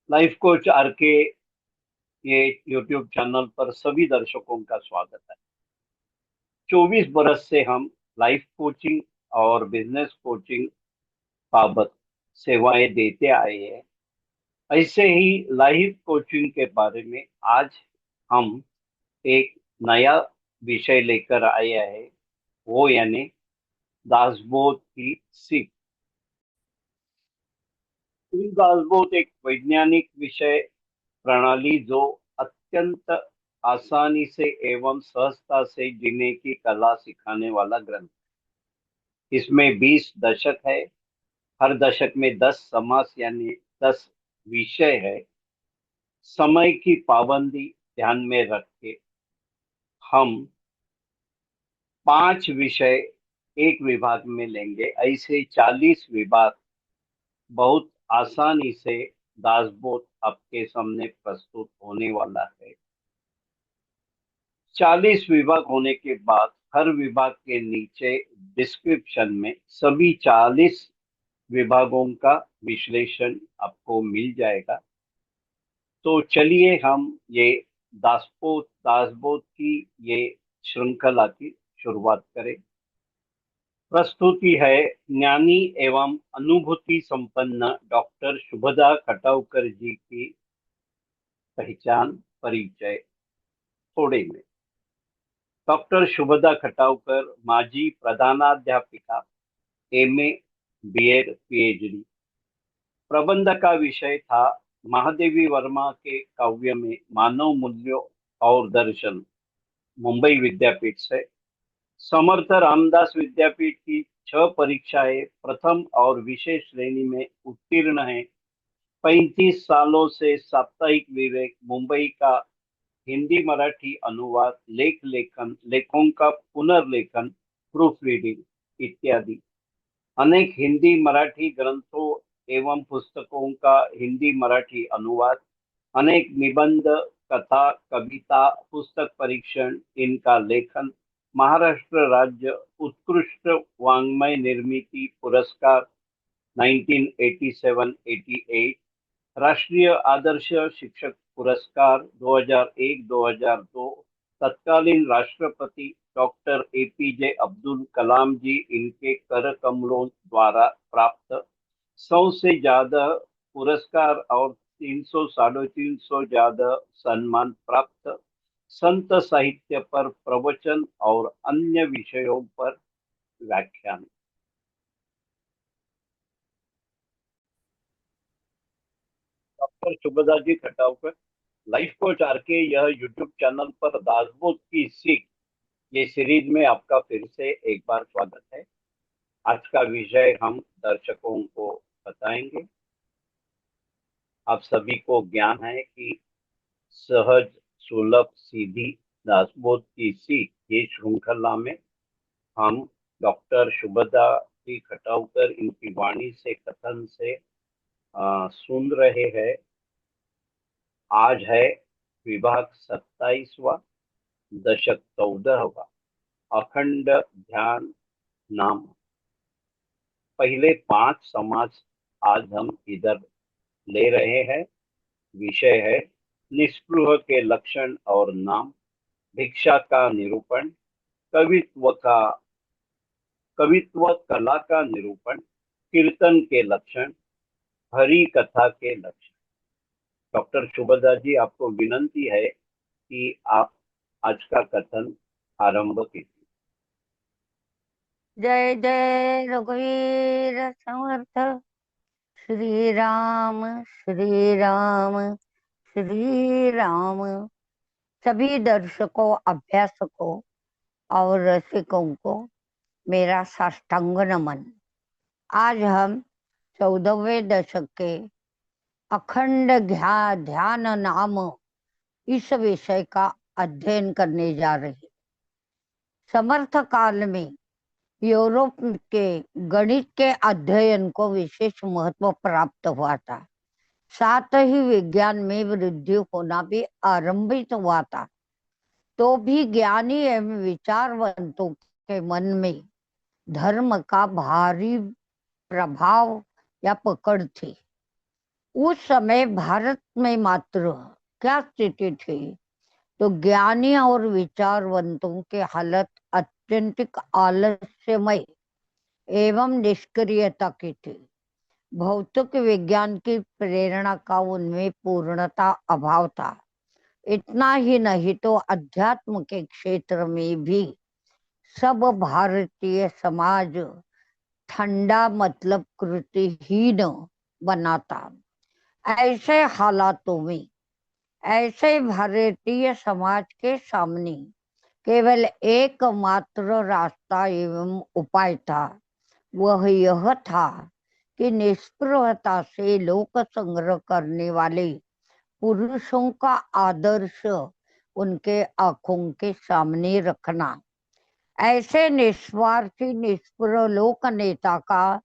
Life coach आर के ये यूट्यूब चैनल पर सभी दर्शकों का स्वागत है। 24 बरस से हम लाइफ कोचिंग और बिजनेस कोचिंग बाबत सेवाएं देते आए हैं। ऐसे ही लाइफ कोचिंग के बारे में आज हम एक नया विषय लेकर आए हैं, वो यानी दासबोध की सीख। दासबोध एक वैज्ञानिक विषय प्रणाली जो अत्यंत आसानी से एवं सहजता से जीने की कला सिखाने वाला ग्रंथ। इसमें 20 दशक है। हर दशक में 10 समास यानी 10 विषय है। समय की पाबंदी ध्यान में रख के हम 5 विषय एक विभाग में लेंगे। ऐसे 40 विभाग बहुत आसानी से दासबोध आपके सामने प्रस्तुत होने वाला है। 40 विभाग होने के बाद हर विभाग के नीचे डिस्क्रिप्शन में सभी 40 विभागों का विश्लेषण आपको मिल जाएगा। तो चलिए हम ये दासबोध दासबोध की ये श्रृंखला की शुरुआत करें। प्रस्तुति है ज्ञानी एवं अनुभूति संपन्न डॉक्टर शुभदा खटावकर जी की पहचान परिचय। थोड़े में डॉक्टर शुभदा खटावकर माजी प्रधानाध्यापिका, एमए, बीएड, पीएचडी। प्रबंध का विषय था महादेवी वर्मा के काव्य में मानव मूल्यों और दर्शन, मुंबई विद्यापीठ से। समर्थ रामदास विद्यापीठ की 6 परीक्षाएं प्रथम और विशेष श्रेणी में उत्तीर्ण है। 35 सालों से साप्ताहिक विवेक, मुंबई का हिंदी मराठी अनुवाद, लेखों का पुनर्लेखन, प्रूफ रीडिंग इत्यादि। अनेक हिंदी मराठी ग्रंथों एवं पुस्तकों का हिंदी मराठी अनुवाद, अनेक निबंध, कथा, कविता, पुस्तक परीक्षण, इनका लेखन, महाराष्ट्र राज्य उत्कृष्ट वाङ्मय निर्मिती पुरस्कार 1987-88, राष्ट्रीय आदर्श शिक्षक पुरस्कार 2001-2002, तत्कालीन राष्ट्रपति डॉक्टर एपीजे अब्दुल कलाम जी इनके कर कमलों द्वारा प्राप्त 100 से ज्यादा पुरस्कार और 300 350 ज्यादा सम्मान प्राप्त, संत साहित्य पर प्रवचन और अन्य विषयों पर व्याख्यान। Doctor Shubhada ji Khatavkar, life coach आर के यह यूट्यूब चैनल पर दासबोध की सीख ये सीरीज में आपका फिर से एक बार स्वागत है। आज का विषय हम दर्शकों को बताएंगे। आप सभी को ज्ञान है कि सहज, सुलभ, सीधी दासबोध की सीख ये श्रृंखला में हम डॉक्टर शुभदा जी खटावकर इनकी वाणी से कथन से सुन रहे हैं। आज है विभाग 27वां, दशक 14वां, अखंड ध्यान नाम। पहले 5 समाज आज हम इधर ले रहे हैं। विषय है निस्पृह के लक्षण और नाम, भिक्षा का निरूपण, कवित्व का कवित्व कला का निरूपण, कीर्तन के लक्षण, हरि कथा के लक्षण। डॉक्टर शुभदा जी, आपको विनंती है कि आप आज का कथन आरंभ कीजिए। जय जय रघुवीर समर्थ। श्री राम श्री राम श्री राम। सभी दर्शकों, अभ्यासकों और रसिकों को मेरा साष्टांग नमन। आज हम 14वें दशक के अखंड ध्यान नाम इस विषय का अध्ययन करने जा रहे हैं। समर्थ काल में यूरोप के गणित के अध्ययन को विशेष महत्व प्राप्त हुआ था। साथ ही विज्ञान में वृद्धि होना भी आरंभित हुआ था। तो भी ज्ञानी एवं विचारवंतों के मन में धर्म का भारी प्रभाव या पकड़ थी। उस समय भारत में मात्र क्या स्थिति थी, तो ज्ञानी और विचारवंतों की हालत अत्यंतिक आलस्यमय एवं निष्क्रियता की थी। भौतिक विज्ञान की प्रेरणा का उनमें पूर्णता अभाव था। इतना ही नहीं तो अध्यात्म के क्षेत्र में भी सब भारतीय समाज ठंडा मतलब कृतिहीन बनाता। ऐसे हालातों में ऐसे भारतीय समाज के सामने केवल एकमात्र रास्ता एवं उपाय था। वह यह था कि निष्प्रभता से लोक संग्रह करने वाले पुरुषों का आदर्श उनके आंखों के सामने रखना। ऐसे निस्वार्थी निष्प्रह लोक नेता का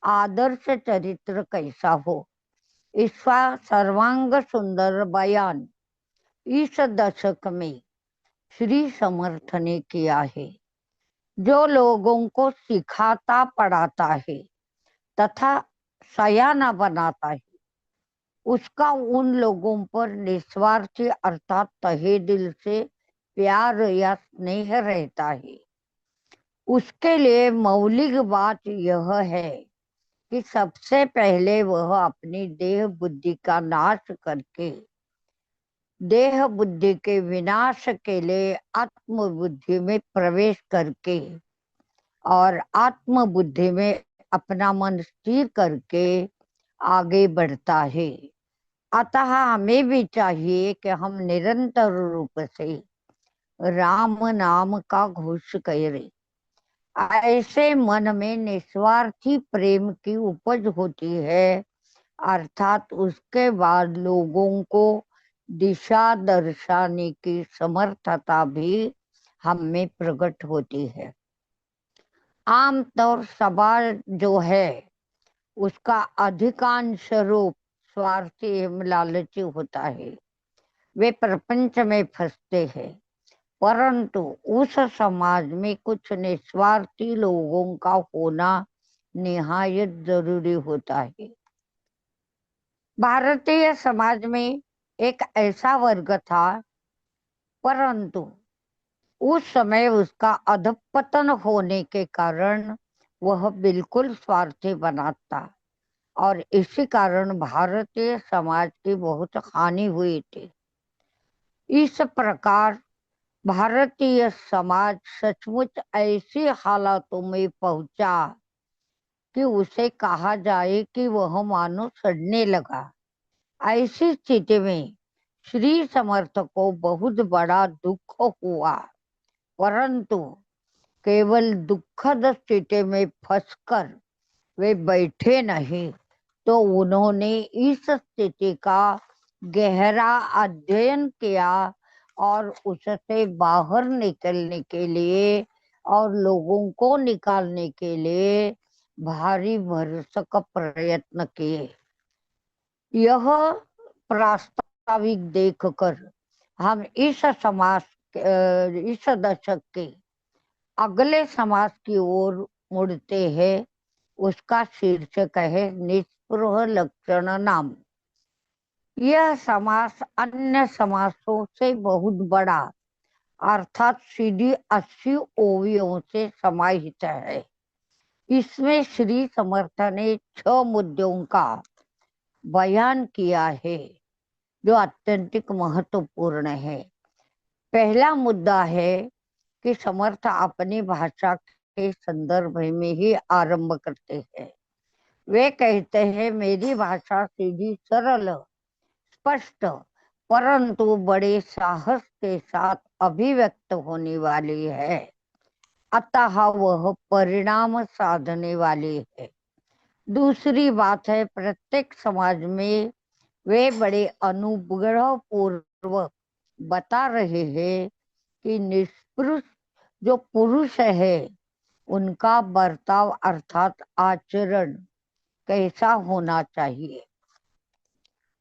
आदर्श चरित्र कैसा हो, इसका सर्वांग सुंदर बयान इस दशक में श्री समर्थ ने किया है। जो लोगों को सिखाता पढ़ाता है तथा सयाना बनाता है, उसका उन लोगों पर निस्वार्थी अर्थात तहे दिल से प्यार या स्नेह रहता है। उसके लिए मौलिक बात यह है कि सबसे पहले वह अपनी देह बुद्धि का नाश करके देह बुद्धि के विनाश के लिए आत्म बुद्धि में प्रवेश करके और आत्म बुद्धि में अपना मन स्थिर करके आगे बढ़ता है। अतः हमें भी चाहिए कि हम निरंतर रूप से राम नाम का घोष करें। ऐसे मन में निस्वार्थी प्रेम की उपज होती है, अर्थात उसके बाद लोगों को दिशा दर्शाने की समर्थता भी हम में प्रकट होती है। आमतौर समाज जो है उसका अधिकांश रूप स्वार्थी एवं लालची होता है। वे प्रपंच में फंसते हैं, परंतु उस समाज में कुछ निस्वार्थी लोगों का होना निहायत जरूरी होता है। भारतीय समाज में एक ऐसा वर्ग था, परंतु उस समय उसका अधपतन होने के कारण वह बिल्कुल स्वार्थी बना था और इसी कारण भारतीय समाज की बहुत हानि हुई थी। इस प्रकार भारतीय समाज सचमुच ऐसी हालातों में पहुंचा कि उसे कहा जाए कि वह मानो सड़ने लगा। ऐसी स्थिति में श्री समर्थ को बहुत बड़ा दुख हुआ, परंतु केवल दुखद स्थिति में फंसकर वे बैठे नहीं, तो उन्होंने इस स्थिति का गहरा अध्ययन किया और उससे बाहर निकलने के लिए और लोगों को निकालने के लिए भारी भरसक प्रयत्न किए। यह प्रास्ताविक देखकर हम इस दशक के अगले समाज की ओर मुड़ते हैं। उसका शीर्षक है निस्पृह लक्षण नाम। यह समास अन्य समासों से बहुत बड़ा अर्थात सीधी 80 ओवियों से समाहित है। इसमें श्री समर्थ ने 6 मुद्दों का बयान किया है जो अत्यंतिक महत्वपूर्ण है। पहला मुद्दा है कि समर्थ अपनी भाषा के संदर्भ में ही आरंभ करते हैं। वे कहते हैं, मेरी भाषा सीधी सरल स्पष्ट परंतु बड़े साहस के साथ अभिव्यक्त होने वाली है, अतः वह परिणाम साधने वाली है। दूसरी बात है, प्रत्येक समाज में वे बड़े अनुग्रह पूर्वक बता रहे हैं कि निष्पृह जो पुरुष है उनका बर्ताव अर्थात आचरण कैसा होना चाहिए,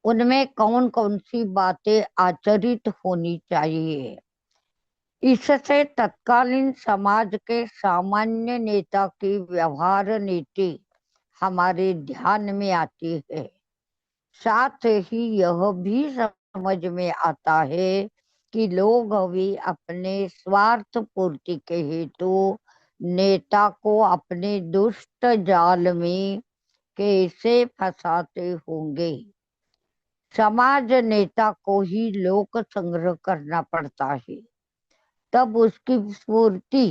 उनमें कौन कौन सी बातें आचरित होनी चाहिए। इससे तत्कालीन समाज के सामान्य नेता की व्यवहार नीति हमारे ध्यान में आती है। साथ ही यह भी समझ में आता है कि लोग अभी अपने स्वार्थ पूर्ति के हेतु नेता को अपने दुष्ट जाल में कैसे फंसाते होंगे। समाज नेता को ही लोक संग्रह करना पड़ता है। तब उसकी पूर्ति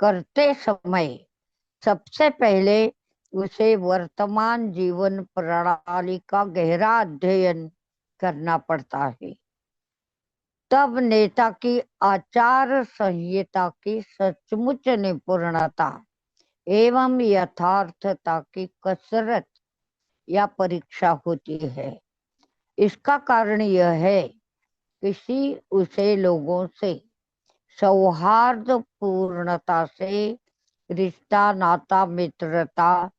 करते समय सबसे पहले उसे वर्तमान जीवन प्रणाली का गहरा अध्ययन करना पड़ता है। तब नेता की आचार संहिता की सचमुच निपुणता एवं यथार्थता की कसरत या परीक्षा होती है। इसका कारण यह है कि उसे लोगों से सौहार्द पूर्णता से रिश्ता नाता मित्रता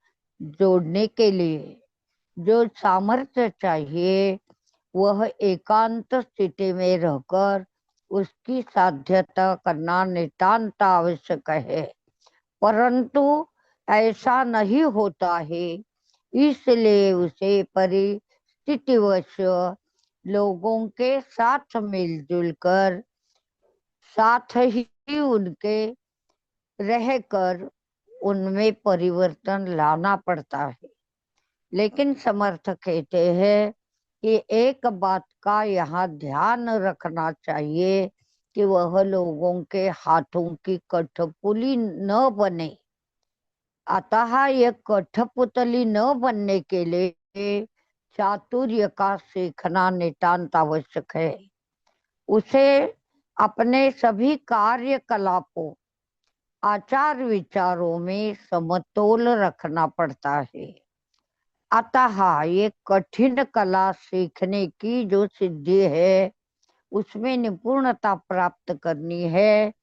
जोड़ने के लिए जो सामर्थ्य चाहिए वह एकांत स्थिति में रहकर उसकी साध्यता करना नितांत आवश्यक है। परंतु ऐसा नहीं होता है, इसलिए उसे परिस्थितिवश लोगों के साथ मिलजुल कर साथ ही उनके रहकर उनमें परिवर्तन लाना पड़ता है। लेकिन समर्थ कहते हैं कि एक बात का यहाँ ध्यान रखना चाहिए कि वह लोगों के हाथों की कठपुतली न बने। अतः ये कठपुतली न बनने के लिए चातुर्य का सीखना नितांत आवश्यक है। उसे अपने सभी कार्यकलापों आचार विचारों में समतोल रखना पड़ता है। अतः ये कठिन कला सीखने की जो सिद्धि है उसमें निपुणता प्राप्त करनी है।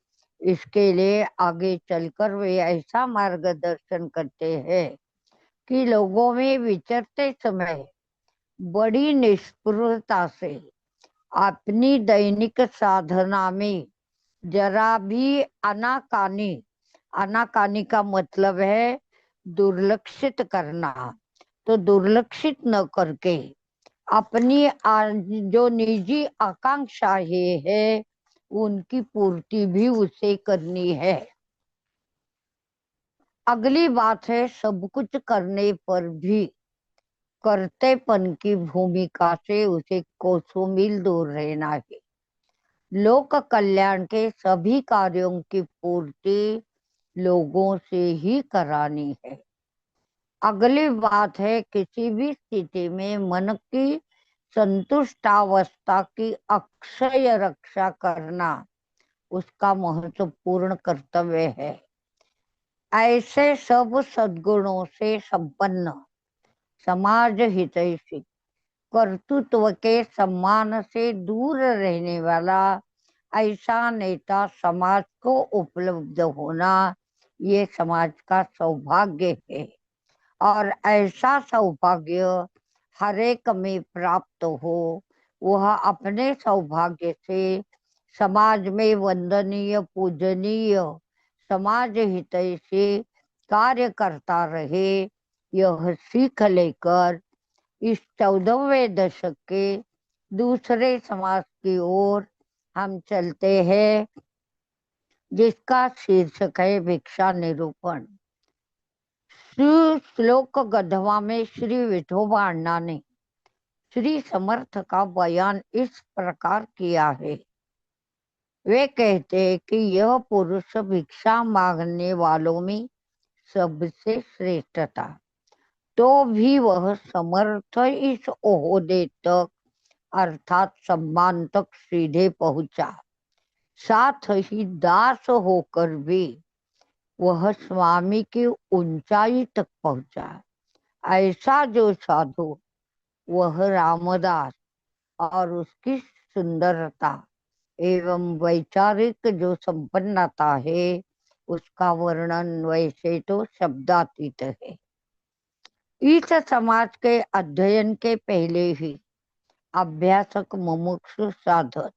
इसके लिए आगे चलकर वे ऐसा मार्गदर्शन करते हैं कि लोगों में विचरते समय बड़ी निष्ठुरता से अपनी दैनिक साधना में जरा भी आनाकानी, आनाकानी का मतलब है दुर्लक्षित करना, तो दुर्लक्षित न करके अपनी जो निजी आकांक्षा है उनकी पूर्ति भी उसे करनी है। अगली बात है सब कुछ करने पर भी कर्तेपन की भूमिका से उसे कोसों मील दूर रहना है। लोक कल्याण के सभी कार्यों की पूर्ति लोगों से ही करानी है। अगली बात है किसी भी स्थिति में मन की संतुष्टावस्था की अक्षय रक्षा करना उसका महत्वपूर्ण कर्तव्य है। ऐसे सब सद्गुणों से संपन्न समाज हितैषी कर्तृत्व के सम्मान से दूर रहने वाला ऐसा नेता समाज को उपलब्ध होना ये समाज का सौभाग्य है। और ऐसा सौभाग्य हर एक में प्राप्त हो वह अपने सौभाग्य से समाज में वंदनीय पूजनीय समाज हितैषी कार्य करता रहे। यह सीख लेकर इस 14वें दशक के दूसरे समाज की ओर हम चलते हैं जिसका शीर्षक है भिक्षा निरूपण। श्री श्लोक गधवा में श्री विठोबा अण्णा ने श्री समर्थ का बयान इस प्रकार किया है। वे कहते हैं कि यह पुरुष भिक्षा मांगने वालों में सबसे श्रेष्ठ था, तो भी वह समर्थ इस ओहदे तक अर्थात सम्मान तक सीधे पहुंचा। साथ ही दास होकर भी वह स्वामी की ऊंचाई तक पहुंचा। ऐसा जो साधु वह रामदास और उसकी सुंदरता एवं वैचारिक जो संपन्नता है उसका वर्णन वैसे तो शब्दातीत है। इस समाज के अध्ययन के पहले ही अभ्यासक मुमुक्षु साधक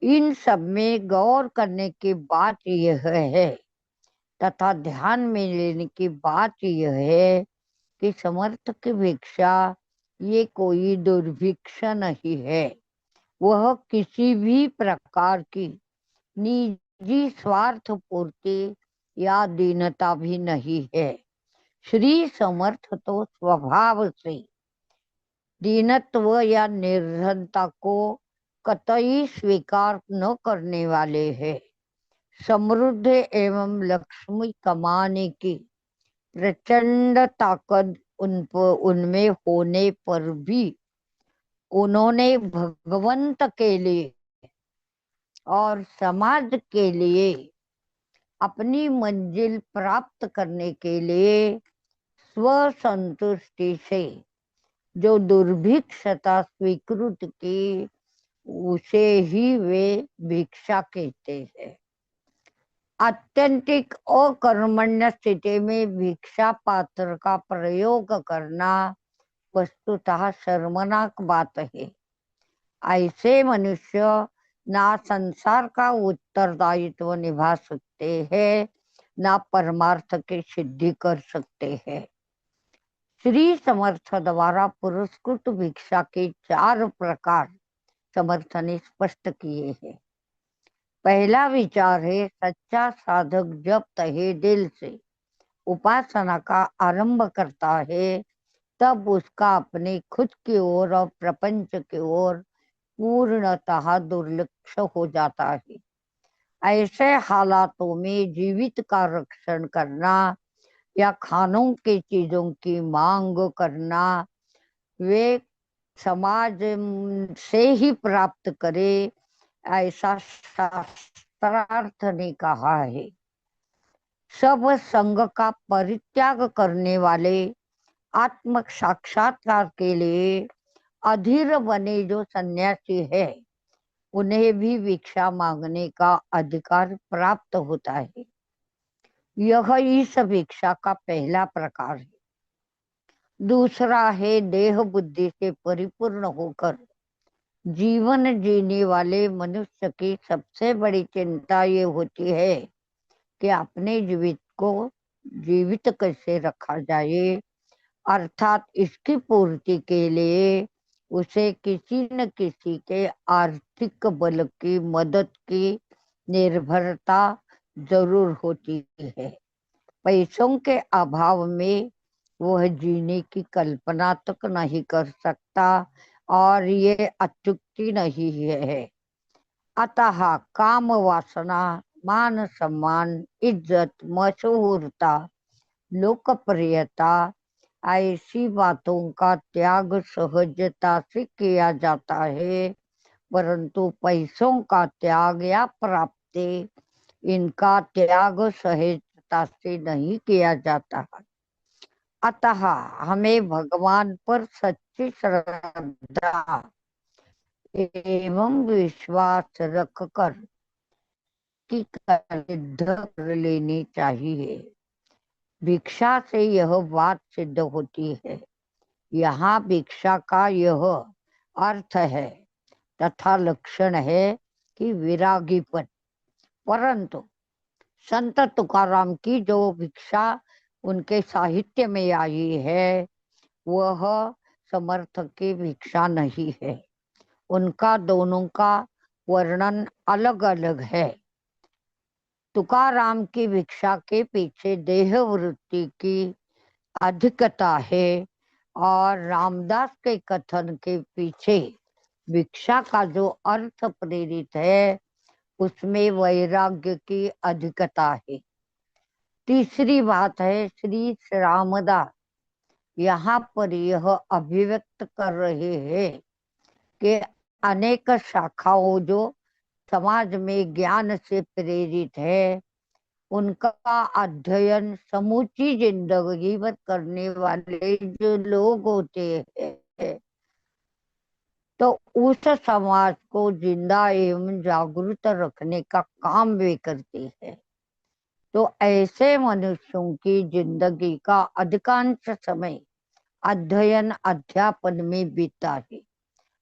इन सब में गौर करने की बात यह है तथा ध्यान में लेने की बात यह है कि समर्थ की भिक्षा ये कोई दुर्भिक्ष नहीं है, वह किसी भी प्रकार की निजी स्वार्थ पूर्ति या दीनता भी नहीं है। श्री समर्थ तो स्वभाव से दीनत्व या निर्धनता को कतई स्वीकार न करने वाले हैं। समृद्ध एवं लक्ष्मी कमाने की प्रचंड ताकत उनमें होने पर भी उन्होंने भगवंत के लिए और समाज के लिए अपनी मंजिल प्राप्त करने के लिए स्व संतुष्टि से जो दुर्भिक्षता स्वीकृत की, उसे ही वे भिक्षा कहते हैं। आत्यंतिक अकर्मण्य स्थिति में भिक्षा पात्र का प्रयोग करना वस्तुतः शर्मनाक बात है। ऐसे मनुष्य ना संसार का उत्तरदायित्व निभा सकते हैं, ना परमार्थ की सिद्धि कर सकते हैं। श्री समर्थ द्वारा पुरस्कृत भिक्षा के 4 प्रकार समर्थ ने स्पष्ट किए हैं। पहला विचार है, सच्चा साधक जब तहे दिल से उपासना का आरंभ करता है, तब उसका अपने खुद की ओर और प्रपंच की ओर पूर्णतः दुर्लक्ष्य हो जाता है। ऐसे हालातों में जीवित का रक्षण करना या खानों की चीजों की मांग करना वे समाज से ही प्राप्त करे, ऐसा शास्त्रार्थ ने कहा है। सब संग का परित्याग करने वाले आत्म साक्षात्कार के लिए अधीर बने जो सन्यासी है, उन्हें भी भिक्षा मांगने का अधिकार प्राप्त होता है। यह इस भिक्षा का पहला प्रकार है। दूसरा है, देह बुद्धि से परिपूर्ण होकर जीवन जीने वाले मनुष्य की सबसे बड़ी चिंता ये होती है कि अपने जीवित को जीवित कैसे रखा जाए, अर्थात इसकी पूर्ति के लिए उसे किसी न किसी के आर्थिक बल की मदद की निर्भरता जरूर होती है। पैसों के अभाव में वह जीने की कल्पना तक नहीं कर सकता और ये अत्युक्ति नहीं है। अतः काम वासना, मान सम्मान, इज्जत, मशहूरता, लोकप्रियता, ऐसी बातों का त्याग सहजता से किया जाता है, परंतु पैसों का त्याग या प्राप्ति, इनका त्याग सहजता से नहीं किया जाता। अतः हमें भगवान पर सच्ची श्रद्धा एवं विश्वास रखकर की सिद्ध कर लेनी चाहिए। भिक्षा से यह बात सिद्ध होती है। यहाँ भिक्षा का यह अर्थ है तथा लक्षण है कि विरागीपन। परंतु संत तुकाराम की जो भिक्षा उनके साहित्य में आई है, वह समर्थ की भिक्षा नहीं है। उनका दोनों का वर्णन अलग अलग है। तुकाराम की भिक्षा के पीछे देह वृत्ति की अधिकता है और रामदास के कथन के पीछे भिक्षा का जो अर्थ प्रेरित है, उसमें वैराग्य की अधिकता है। तीसरी बात है, श्री रामदास यहाँ पर यह अभिव्यक्त कर रहे हैं कि अनेक शाखाओं जो समाज में ज्ञान से प्रेरित है, उनका अध्ययन समूची जिंदगी भर करने वाले जो लोग होते हैं, तो उस समाज को जिंदा एवं जागरूक रखने का काम वे करते हैं। तो ऐसे मनुष्यों की जिंदगी का अधिकांश समय अध्ययन अध्यापन में बीता है।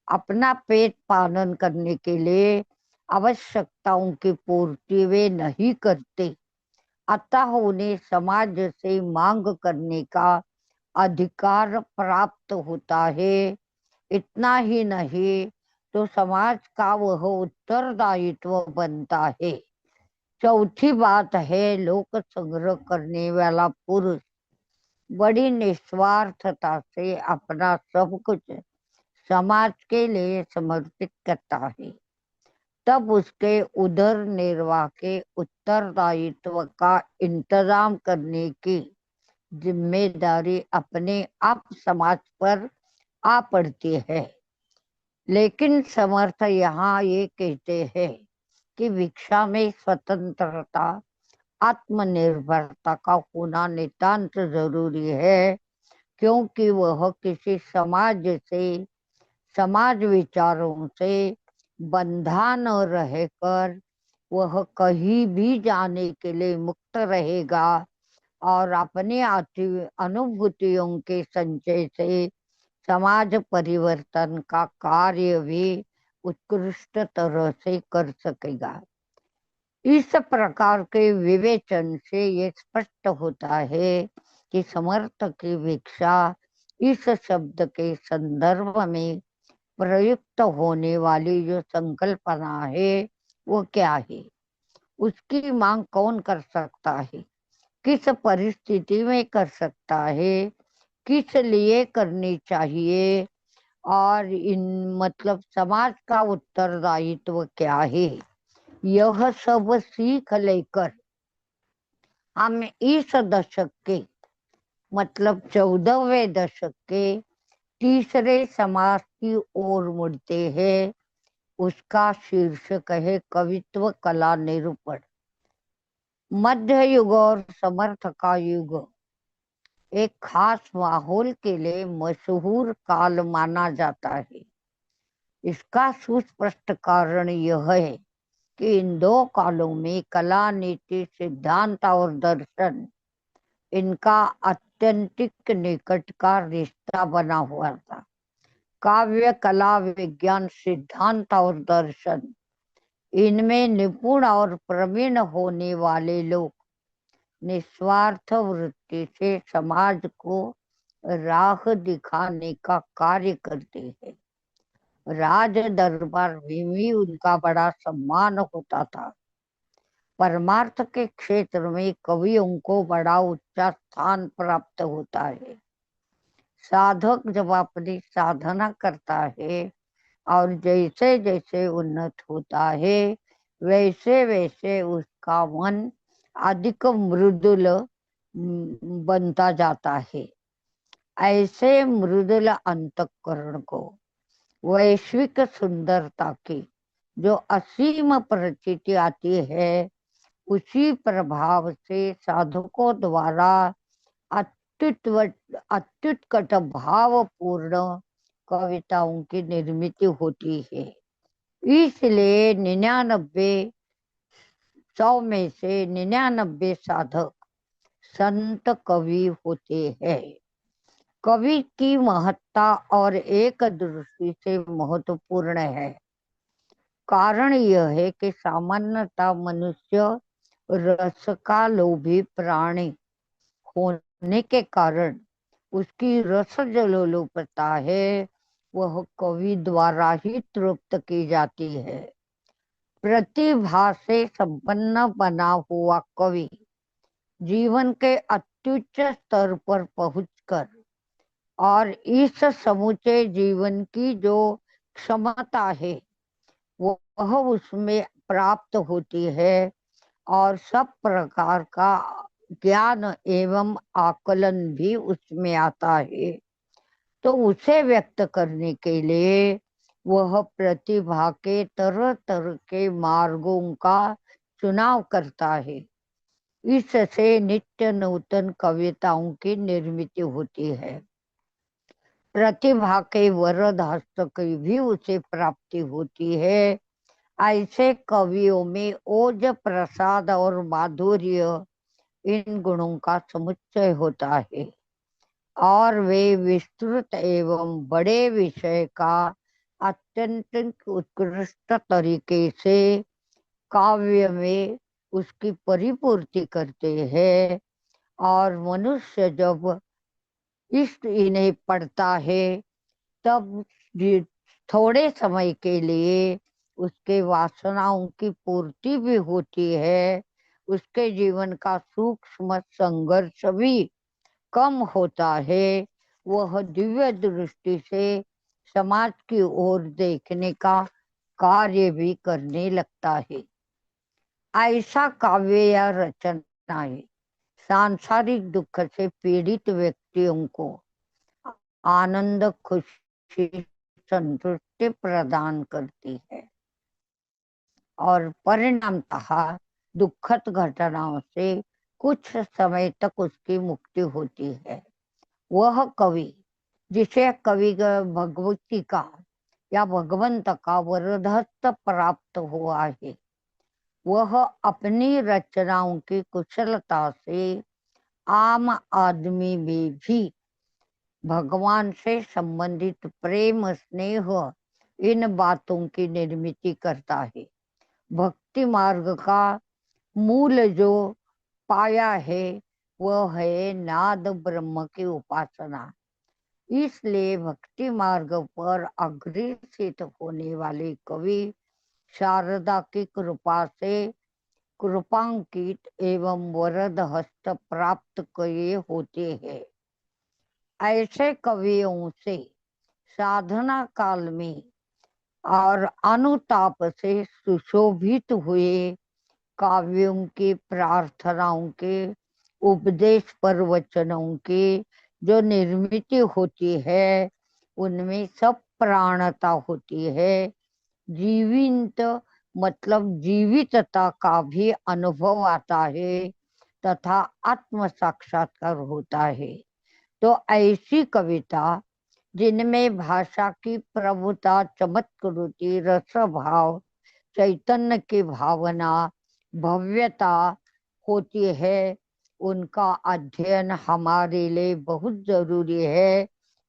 अपना पेट पालन करने के लिए आवश्यकताओं की पूर्ति वे नहीं करते, अतः उन्हें समाज से मांग करने का अधिकार प्राप्त होता है। इतना ही नहीं तो समाज का वह उत्तरदायित्व बनता है। चौथी बात है, लोक संग्रह करने वाला पुरुष बड़ी निस्वार्थता से अपना सब कुछ समाज के लिए समर्पित करता है। तब उसके उदर निर्वाह के उत्तरदायित्व का इंतजाम करने की जिम्मेदारी अपने आप समाज पर आ पड़ती है। लेकिन समर्थ यहाँ ये कहते हैं कि भिक्षा में स्वतंत्रता, आत्मनिर्भरता का होना नितांत जरूरी है, क्योंकि वह किसी समाज विचारों से बंधा न रहकर वह कहीं भी जाने के लिए मुक्त रहेगा और अपनी अनुभूतियों के संचय से समाज परिवर्तन का कार्य भी उत्कृष्ट तरह से कर सकेगा। इस प्रकार के विवेचन से ये स्पष्ट होता है कि समर्थ की भिक्षा इस शब्द के संदर्भ में प्रयुक्त होने वाली जो संकल्पना है वो क्या है, उसकी मांग कौन कर सकता है, किस परिस्थिति में कर सकता है, किस लिए करनी चाहिए, और इन मतलब समाज का उत्तरदायित्व क्या है, यह सब सीख लेकर हम इस दशक के मतलब 14वें दशक के तीसरे समास की ओर मुड़ते हैं। उसका शीर्षक है कवित्व कला निरूपण। मध्य युग और समर्थ का युग एक खास माहौल के लिए मशहूर काल माना जाता है। इसका सुस्पष्ट कारण यह है कि इन दो कालों में कला, नीति, सिद्धांत और दर्शन, इनका अत्यंतिक निकट का रिश्ता बना हुआ था। काव्य, कला, विज्ञान, सिद्धांत और दर्शन, इनमें निपुण और प्रवीण होने वाले लोग निस्वार्थ वृत्ति से समाज को राह दिखाने का कार्य करते हैं। राज दरबार में भी उनका बड़ा सम्मान होता था। परमार्थ के क्षेत्र में कवियों को बड़ा ऊंचा स्थान प्राप्त होता है। साधक जब अपनी साधना करता है और जैसे जैसे उन्नत होता है वैसे वैसे उसका मन अधिक मृदुल बनता जाता है। ऐसे मृदुल अंतःकरण को वैश्विक सुंदरता की जो असीम प्रतीति आती है, उसी प्रभाव से साधकों द्वारा अत्युत्कट भावपूर्ण कविताओं की निर्मित होती है। इसलिए 100 में से 99 साधक संत कवि होते हैं। कवि की महत्ता और एक दृष्टि से महत्वपूर्ण है। कारण यह है कि सामान्यतः मनुष्य रस का लोभी प्राणी होने के कारण उसकी रस जो लोलुपता है वह कवि द्वारा ही तृप्त की जाती है। प्रतिभा से संपन्न बना हुआ कवि जीवन के अत्युच्च स्तर पर पहुंचकर और इस समूचे जीवन की जो क्षमता है वह उसमें प्राप्त होती है और सब प्रकार का ज्ञान एवं आकलन भी उसमें आता है, तो उसे व्यक्त करने के लिए वह प्रतिभा के तरह तरह के मार्गों का चुनाव करता है। इससे नित्य नूतन कविताओं की निर्मित होती है। प्रतिभा के वरद हस्त की भी उसे प्राप्ति होती है। ऐसे कवियों में ओज, प्रसाद और माधुर्य, इन गुणों का समुच्चय होता है और वे विस्तृत एवं बड़े विषय का अत्यंत उत्कृष्ट तरीके से काव्य में उसकी परिपूर्ति करते हैं। और मनुष्य जब इष्ट इन्हें पढ़ता है तब थोड़े समय के लिए उसके वासनाओं की पूर्ति भी होती है, उसके जीवन का सूक्ष्म संघर्ष भी कम होता है, वह दिव्य दृष्टि से समाज की ओर देखने का कार्य भी करने लगता है। ऐसा काव्य या रचनाएं सांसारिक दुख से पीड़ित व्यक्तियों को आनंद, खुशी, संतुष्टि प्रदान करती है और परिणामतः दुखद घटनाओं से कुछ समय तक उसकी मुक्ति होती है। वह कवि जिसे कवि भगवती का या भगवंत का वरदहस्त प्राप्त हुआ है, वह अपनी रचनाओं की कुशलता से आम आदमी में भी भगवान से संबंधित प्रेम, स्नेह, इन बातों की निर्मित करता है। भक्ति मार्ग का मूल जो पाया है वह है नाद ब्रह्म की उपासना। इसलिए भक्ति मार्ग पर अग्रसित होने वाले कवि शारदा की कृपा से कृपांकित एवं वरद हस्त प्राप्त किए होते हैं। ऐसे कवियों से साधना काल में और अनुताप से सुशोभित हुए काव्यों के, प्रार्थनाओं के, उपदेश प्रवचनों के जो निर्मित होती है उनमें सब प्राणता होती है। जीवित मतलब जीवितता का भी अनुभव आता है तथा आत्म साक्षात्कार होता है। तो ऐसी कविता जिनमें भाषा की प्रभुता, चमत्कृति, रस भाव, चैतन्य की भावना, भव्यता होती है, उनका अध्ययन हमारे लिए बहुत जरूरी है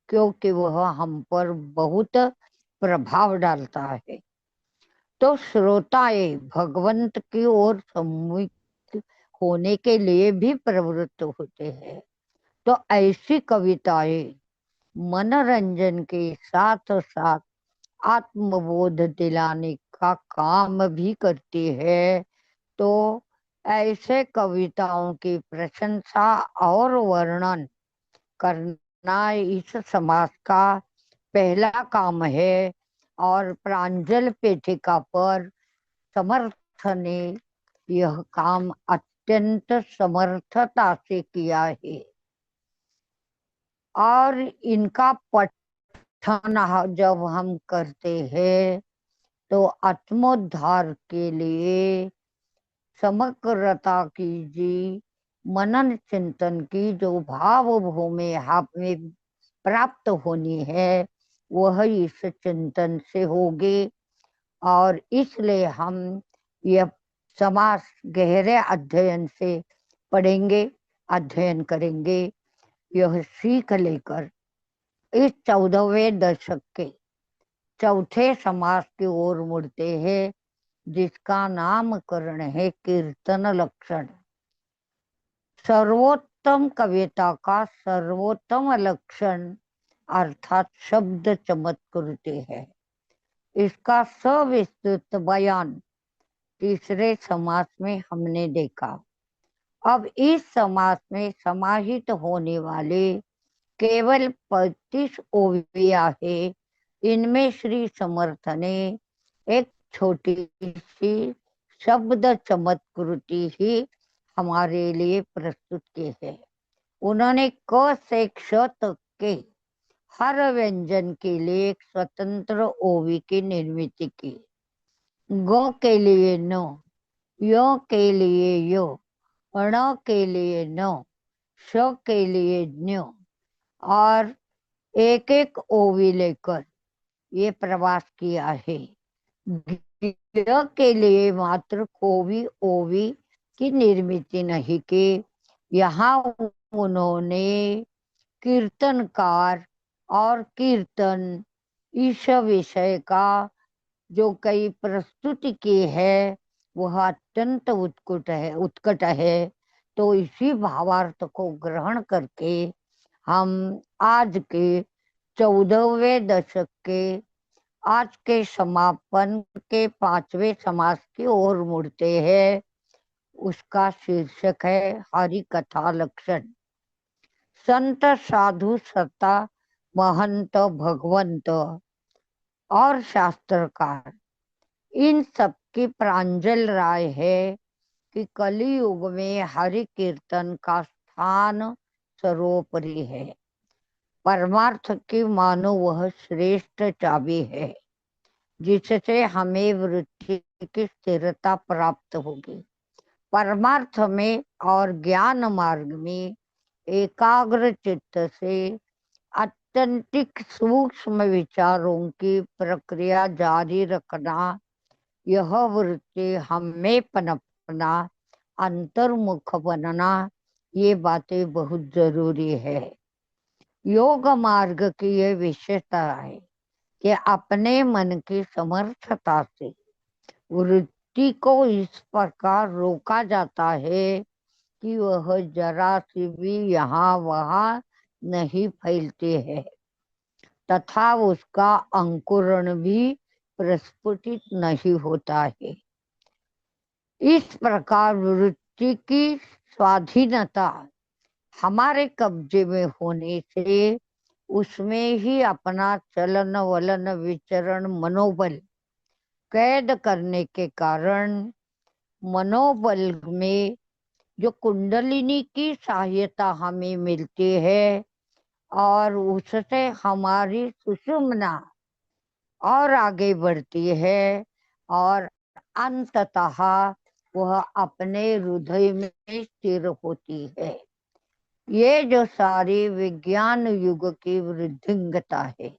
क्योंकि वह हम पर बहुत प्रभाव डालता है। तो श्रोताएं भगवंत की ओर सम्मुख होने के लिए भी प्रवृत्त होते हैं। तो ऐसी कविताएं मनोरंजन के साथ साथ आत्मबोध दिलाने का काम भी करती है। तो ऐसे कविताओं की प्रशंसा और वर्णन करना इस समाज का पहला काम है और प्रांजल पेटिका पर समर्थ ने यह काम अत्यंत समर्थता से किया है और इनका पठन जब हम करते हैं तो आत्मोद्धार के लिए समग्रता की जी, मनन चिंतन की जो भाव भूमि हमें प्राप्त होनी है वह इस चिंतन से होगी और इसलिए हम यह समाज गहरे अध्ययन से पढ़ेंगे, अध्ययन करेंगे। यह सीख लेकर इस 14वें दशक के चौथे समास की ओर मुड़ते हैं जिसका नामकरण है कीर्तन लक्षण। सर्वोत्तम कविता का सर्वोत्तम लक्षण अर्थात शब्द चमत्कृति है। इसका सविस्तृत बयान तीसरे समास में हमने देखा। अब इस समास में समाहित होने वाले केवल 35 ओविया है। इनमें श्री समर्थ ने एक छोटी सी शब्द चमत्कृति ही हमारे लिए प्रस्तुत की है। उन्होंने क से क्ष तक के हर व्यंजन के लिए एक स्वतंत्र ओवी की निर्मित की। ग के लिए न, यो के लिए यो, ण के लिए न, श के लिए न्यो और एक एक ओवी लेकर ये प्रवास किया है। ग के लिए मात्र कोवी ओवी की निर्मित नहीं की। यहाँ उन्होंने कीर्तनकार और कीर्तन इस विषय का जो कई प्रस्तुति की है वह अत्यंत उत्कट है। तो इसी भावार्थ को ग्रहण करके हम आज के 14वें दशक के आज के समापन के 5वें समास की ओर मुड़ते हैं। उसका शीर्षक है हरि कथा लक्षण। संत साधु सत्ता महंत भगवंत और शास्त्रकार इन सबकी प्रांजल राय है कि कलयुग में हरि कीर्तन का स्थान सर्वोपरि है। परमार्थ की मानो वह श्रेष्ठ चाबी है जिससे हमें वृत्ति की स्थिरता प्राप्त होगी। परमार्थ में और ज्ञान मार्ग में एकाग्र चित्त से अत्यंतिक सूक्ष्म विचारों की प्रक्रिया जारी रखना, यह वृत्ति हमें पनपना, अंतर्मुख बनना, ये बातें बहुत जरूरी है। योग मार्ग की यह विशेषता है कि अपने मन की समर्थता से वृत्ति को इस प्रकार रोका जाता है कि वह जरा सी भी यहाँ वहाँ नहीं फैलती है तथा उसका अंकुरण भी प्रस्फुटित नहीं होता है। इस प्रकार वृत्ति की स्वाधीनता हमारे कब्जे में होने से उसमें ही अपना चलन वलन विचरण मनोबल कैद करने के कारण मनोबल में जो कुंडलिनी की सहायता हमें मिलती है और उससे हमारी सुषुम्ना और आगे बढ़ती है और अंततः वह अपने हृदय में स्थिर होती है। ये जो सारी विज्ञान युग की वृद्धिंगता है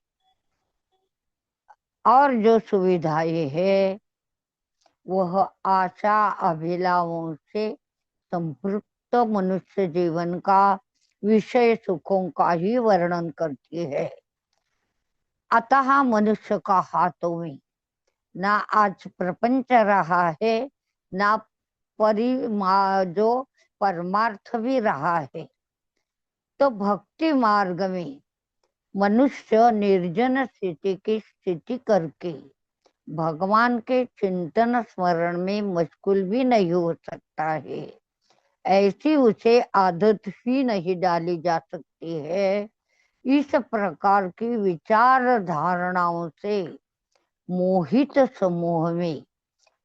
और जो सुविधाएं है वह आशा अभिलाषाओं से संपृक्त मनुष्य जीवन का विषय सुखों का ही वर्णन करती है। अतः मनुष्य का हाथों में ना आज प्रपंच रहा है ना जो परमार्थ भी रहा है। तो भक्ति मार्ग में मनुष्य निर्जन स्थिति की स्थिति करके भगवान के चिंतन स्मरण में मशगूल भी नहीं हो सकता है। ऐसी उसे आदत ही नहीं डाली जा सकती है। इस प्रकार की विचार धारणाओं से मोहित समूह में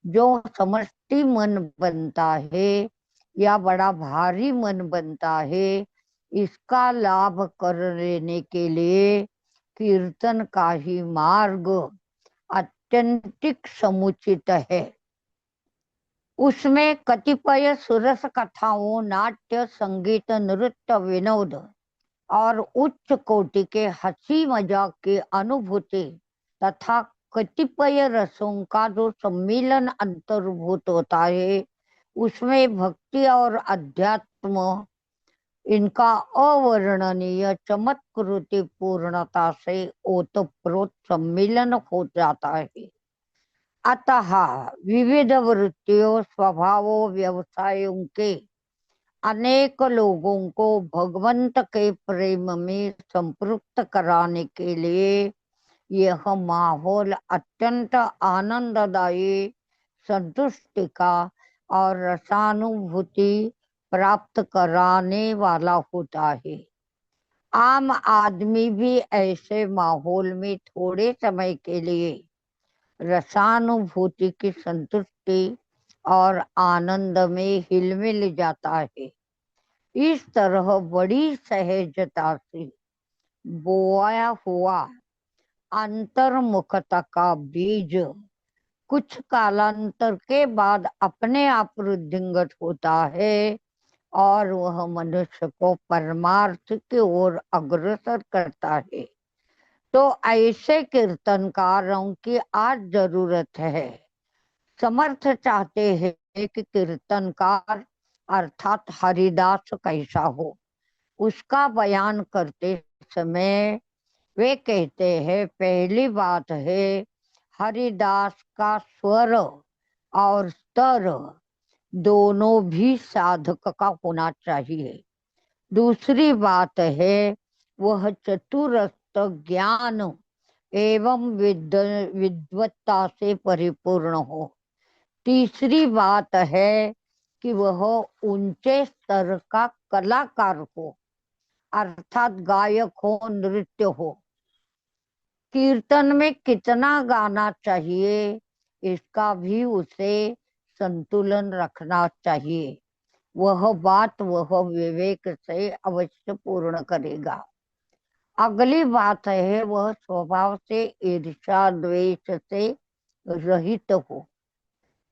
जो समष्टि मन बनता है या बड़ा भारी मन बनता है, इसका लाभ कर लेने के लिए कीर्तन का ही मार्ग अत्यंतिक समुचित है। उसमें कतिपय सुरस कथाओं, नाट्य, संगीत, नृत्य, विनोद और उच्च कोटि के हंसी मजाक की अनुभूति तथा कतिपय रसों का जो सम्मिलन अंतर्भूत होता है, उसमें भक्ति और अध्यात्म इनका अवर्णनीय चमत्कृति पूर्णता से ओतप्रोत सम्मिलन हो जाता है। अतः विविध वृत्तियों, स्वभावों, व्यवसायों के अनेक लोगों को भगवंत के प्रेम में संपृक्त कराने के लिए यह माहौल अत्यंत आनंददायी, संतुष्टि का और रसानुभूति प्राप्त कराने वाला होता है। आम आदमी भी ऐसे माहौल में थोड़े समय के लिए रसानुभूति की संतुष्टि और आनंद में हिलमिल जाता है। इस तरह बड़ी सहजता से बोया हुआ अंतर्मुखता का बीज कुछ कालांतर के बाद अपने आप वृद्धिंगत होता है और वह मनुष्य को परमार्थ की ओर अग्रसर करता है। तो ऐसे कीर्तनकारों की आज जरूरत है। समर्थ चाहते हैं कि कीर्तनकार अर्थात हरिदास कैसा हो। उसका बयान करते समय वे कहते हैं, पहली बात है हरिदास का स्वर और स्तर दोनों भी साधक का होना चाहिए। दूसरी बात है वह चतुरस्र ज्ञान एवं विद्वत्ता से परिपूर्ण हो। तीसरी बात है कि वह ऊंचे स्तर का कलाकार हो, अर्थात गायक हो, नृत्य हो। कीर्तन में कितना गाना चाहिए इसका भी उसे संतुलन रखना चाहिए। वह बात वह विवेक से अवश्य पूर्ण करेगा। अगली बात है वह स्वभाव से ईर्ष्या द्वेष से रहित हो।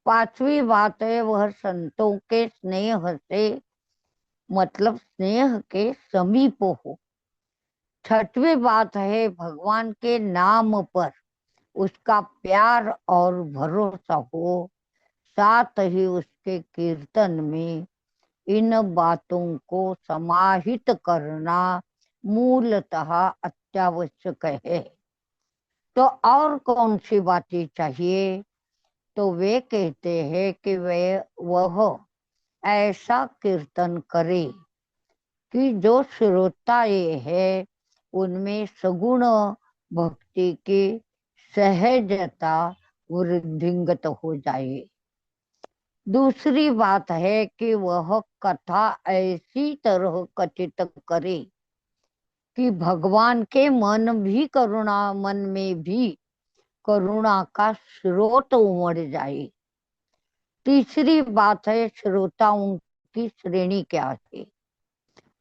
पांचवी बात है वह संतों के स्नेह से मतलब स्नेह के समीप हो। छठवीं बात है भगवान के नाम पर उसका प्यार और भरोसा हो। साथ ही उसके कीर्तन में इन बातों को समाहित करना मूलतः अत्यावश्यक है। तो और कौन सी बातें चाहिए? तो वे कहते हैं कि वह ऐसा कीर्तन करे कि जो श्रोताए है उनमें सगुण भक्ति की सहजता वृद्धिंगत हो जाए। दूसरी बात है कि वह कथा ऐसी तरह कथित करे कि भगवान के मन में भी करुणा का स्रोत उमड़ जाए। तीसरी बात है श्रोताओं की श्रेणी क्या है,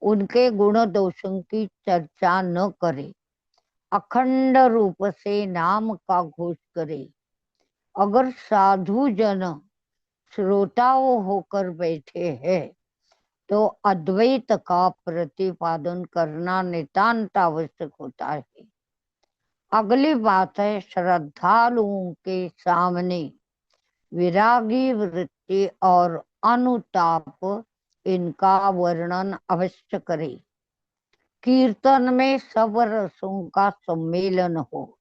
उनके गुण दोषों की चर्चा न करे, अखंड रूप से नाम का घोष करे। अगर साधु जन श्रोताओं होकर बैठे हैं तो अद्वैत का प्रतिपादन करना नितांत आवश्यक होता है। अगली बात है श्रद्धालुओं के सामने विरागी वृत्ति और अनुताप इनका वर्णन अवश्य करे। कीर्तन में सब रसों का सम्मेलन हो,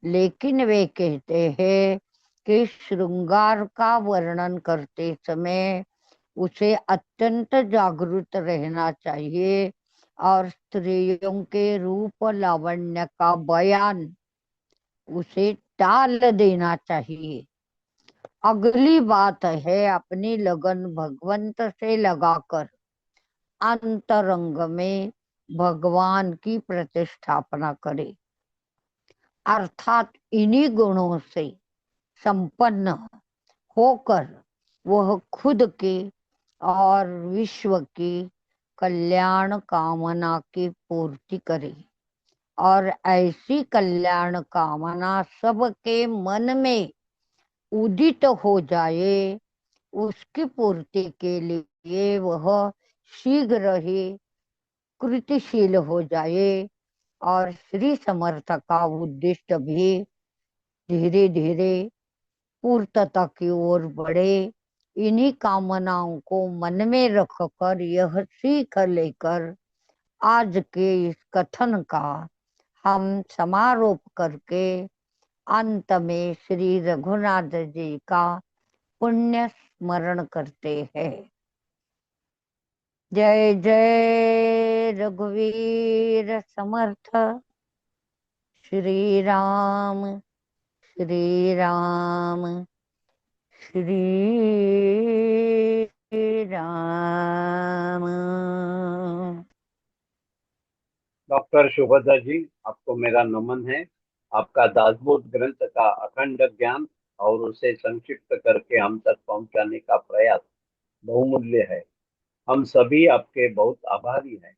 लेकिन वे कहते हैं कि श्रृंगार का वर्णन करते समय उसे अत्यंत जागरूक रहना चाहिए और स्त्रियों के रूप लावण्य का बयान उसे टाल देना चाहिए। अगली बात है अपनी लगन भगवंत से लगाकर अंतरंग में भगवान की प्रतिष्ठापना करे, अर्थात इन्हीं गुणों से संपन्न होकर वह खुद के और विश्व की कल्याण कामना की पूर्ति करे और ऐसी कल्याण कामना सबके मन में उदित हो जाए। उसकी पूर्ति के लिए वह शीघ्र ही कृतिशील हो जाए और श्री समर्थ का उद्दिष्ट भी धीरे धीरे पूर्तता की ओर बढ़े। इन्हीं कामनाओं को मन में रखकर यह सीख लेकर आज के इस कथन का हम समारोप करके अंत में श्री रघुनाथ जी का पुण्य स्मरण करते हैं। जय जय रघुवीर समर्थ। श्री राम श्री राम श्री राम। डॉक्टर शुभदा जी, आपको मेरा नमन है। आपका दासबोध ग्रंथ का अखंड ज्ञान और उसे संक्षिप्त करके हम तक पहुंचाने का प्रयास बहुमूल्य है। हम सभी आपके बहुत आभारी हैं।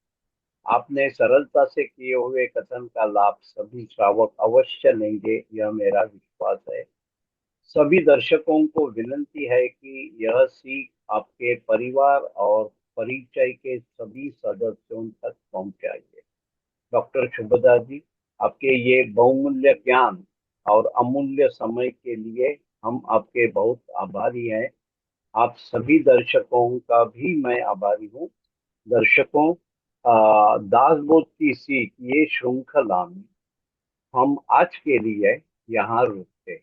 आपने सरलता से किए हुए कथन का लाभ सभी श्रावक अवश्य लेंगे, यह मेरा विश्वास है। सभी दर्शकों को विनती है कि यह सीख आपके परिवार और परिचय के सभी सदस्यों तक पहुंचाइए। डॉक्टर शुभदा जी, आपके ये बहुमूल्य ज्ञान और अमूल्य समय के लिए हम आपके बहुत आभारी हैं। आप सभी दर्शकों का भी मैं आभारी हूँ। दर्शकों, दासबोध की सीख ये श्रृंखला में हम आज के लिए यहाँ रुकते हैं।